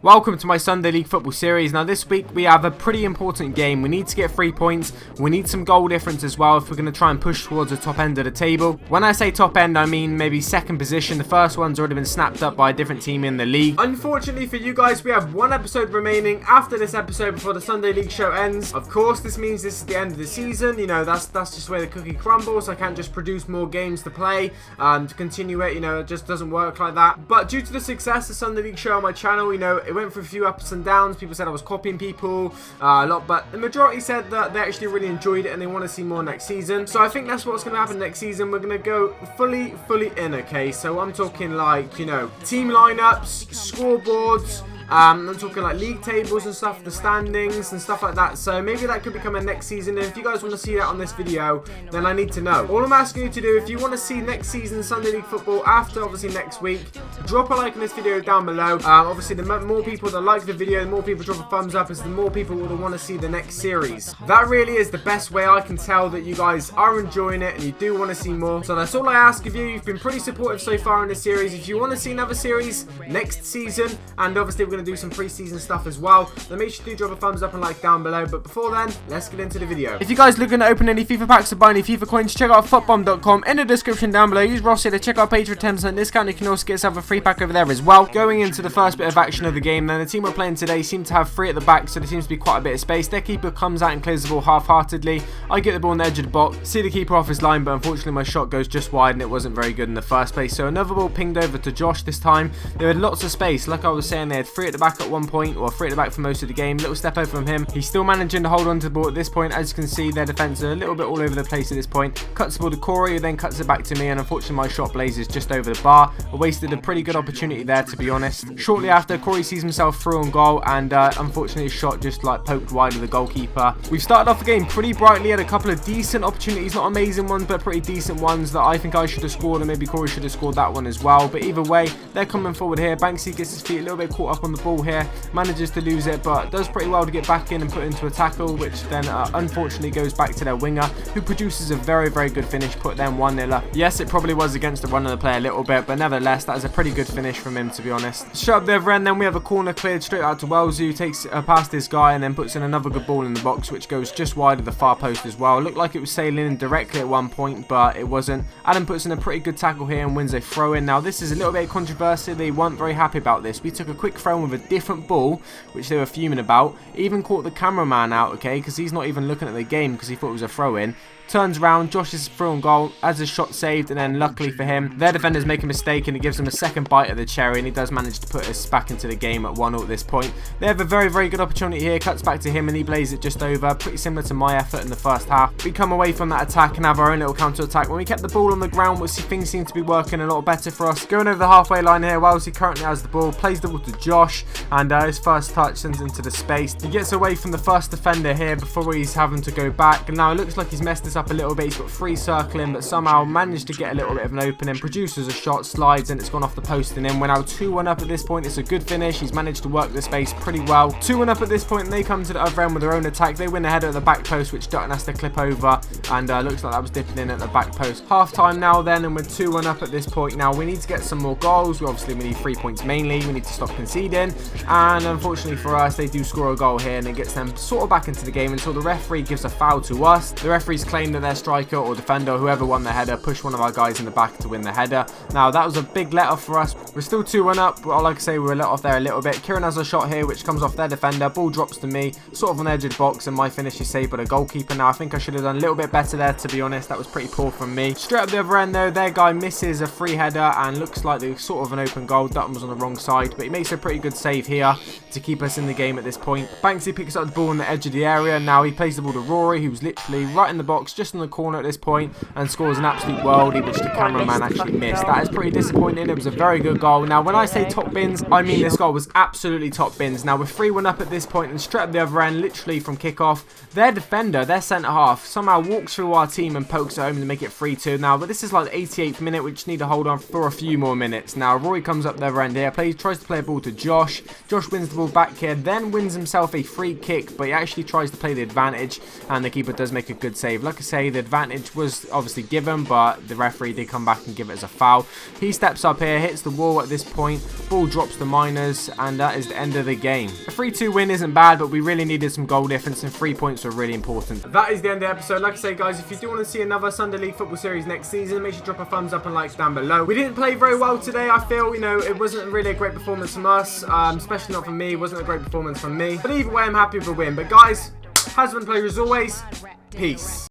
Welcome to my Sunday League Football series. Now this week we have a pretty important game. We need to get 3 points. We need some goal difference as well if we're going to try and push towards the top end of the table. When I say top end, I mean maybe second position. The first one's already been snapped up by a different team in the league. Unfortunately for you guys, we have one episode remaining after this episode before the Sunday League show ends. Of course, this means this is the end of the season. You know, that's just where the cookie crumbles. I can't just produce more games to play to continue it. You know, it just doesn't work like that. But due to the success of the Sunday League show on my channel, you know, it went through a few ups and downs. People said I was copying people a lot, but the majority said that they actually really enjoyed it and they want to see more next season. So I think that's what's going to happen next season. We're going to go fully in, okay? So I'm talking like, you know, team lineups, scoreboards, I'm talking like league tables and stuff, the standings and stuff like that. So maybe that could become a next season. And if you guys want to see that on this video, then I need to know. All I'm asking you to do, if you want to see next season Sunday League football after obviously next week, drop a like on this video down below. Obviously the more people that like the video, the more people drop a thumbs up, is the more people will want to see the next series. That really is the best way I can tell that you guys are enjoying it and you do want to see more. So that's all I ask of you. You've been pretty supportive so far in this series. If you want to see another series next season, and obviously we're going to do some pre-season stuff as well, then make sure to drop a thumbs up and like down below. But before then, let's get into the video. If you guys looking to open any FIFA packs or buy any FIFA coins, check out footbomb.com in the description down below. Use RossiHD to check out page for 10% discount. You can also get yourself a free pack over there as well. Going into the first bit of action of the game, then the team we're playing today seem to have 3 at the back, so there seems to be quite a bit of space. Their keeper comes out and clears the ball half-heartedly. I get the ball on the edge of the box, see the keeper off his line, but unfortunately my shot goes just wide and it wasn't very good in the first place. So another ball pinged over to Josh this time. They had lots of space. Like I was saying, they had 3 at the back at one point, or 3 at the back for most of the game. Little step over from him. He's still managing to hold on to the ball at this point. As you can see, their defense are a little bit all over the place at this point. Cuts the ball to Corey, who then cuts it back to me, and unfortunately my shot blazes just over the bar. I wasted a pretty good opportunity there, to be honest. Shortly after, Corey sees himself through on goal, and unfortunately his shot just like poked wide of the goalkeeper. We've started off the game pretty brightly, had a couple of decent opportunities, not amazing ones, but pretty decent ones that I think I should have scored, and maybe Corey should have scored that one as well. But either way, they're coming forward here. Banksy gets his feet a little bit caught up on the ball here, manages to lose it, but does pretty well to get back in and put into a tackle, which then unfortunately goes back to their winger, who produces a very good finish, put them 1-0 up. Yes, it probably was against the run of the play a little bit, but nevertheless, that is a pretty good finish from him, to be honest. Straight up the other end, then we have a corner cleared straight out to Wells, who takes past this guy and then puts in another good ball in the box, which goes just wide of the far post as well. It looked like it was sailing in directly at one point, but it wasn't. Adam puts in a pretty good tackle here and wins a throw in. Now this is a little bit controversial. They weren't very happy about this. We took a quick throw in with a different ball, which they were fuming about. Even caught the cameraman out, okay, because he's not even looking at the game because he thought it was a throw in. Turns around, Josh is through on goal, has his shot saved, and then luckily for him, their defenders make a mistake and it gives him a second bite of the cherry, and he does manage to put us back into the game at 1-0 at this point. They have a very good opportunity here, cuts back to him and he blazes it just over, pretty similar to my effort in the first half. We come away from that attack and have our own little counter-attack. When we kept the ball on the ground, things seem to be working a lot better for us. Going over the halfway line here, Wellesley currently has the ball, plays the ball to Josh, and his first touch sends into the space. He gets away from the first defender here before he's having to go back, and now it looks like he's messed this up a little bit. He's got 3 circling, but somehow managed to get a little bit of an opening, produces a shot, slides, and it's gone off the post and in. We're now 2-1 up at this point. It's a good finish. He's managed to work the space pretty well. 2-1 up at this point, and they come to the other end with their own attack. They win the header at the back post, which Dutton has to clip over, and looks like that was dipping in at the back post. Half time now then, and we're 2-1 up at this point. Now we need to get some more goals. We need 3 points mainly. We need to stop conceding, and unfortunately for us, they do score a goal here, and it gets them sort of back into the game until the referee gives a foul to us. The referees claim that their striker or defender, or whoever won the header, pushed one of our guys in the back to win the header. Now that was a big let off for us. We're still 2-1 up, but like I say, we were let off there a little bit. Kieran has a shot here which comes off their defender, ball drops to me, sort of on the edge of the box, and my finish is saved by the goalkeeper. Now I think I should have done a little bit better there, to be honest. That was pretty poor from me. Straight up the other end though, their guy misses a free header and looks like there's sort of an open goal. Dutton was on the wrong side, but he makes a pretty good save here to keep us in the game at this point. Banksy picks up the ball on the edge of the area. Now he plays the ball to Rory, who's literally right in the box, just in the corner at this point, and scores an absolute worldie, which the cameraman actually missed. That is pretty disappointing. It was a very good goal. Now when I say top bins, I mean this goal was absolutely top bins. Now we're 3-1 up at this point, and straight up the other end, literally from kickoff, their defender, their centre half, somehow walks through our team and pokes it home to make it 3-2 now. But this is like the 88th minute. We just need to hold on for a few more minutes. Now Rory comes up the other end here, tries to play a ball to Josh. Josh. Josh wins the ball back here, then wins himself a free kick, but he actually tries to play the advantage, and the keeper does make a good save. Like I say, the advantage was obviously given, but the referee did come back and give it as a foul. He steps up here, hits the wall at this point, ball drops to minors, and that is the end of the game. A 3-2 win isn't bad, but we really needed some goal difference, and 3 points were really important. That is the end of the episode. Like I say, guys, if you do want to see another Sunday League football series next season, make sure to drop a thumbs up and likes down below. We didn't play very well today. I feel, you know, it wasn't really a great performance from us, especially not from me. It wasn't a great performance from me. But either way, I'm happy with the win. But guys, has been a pleasure as always. Peace.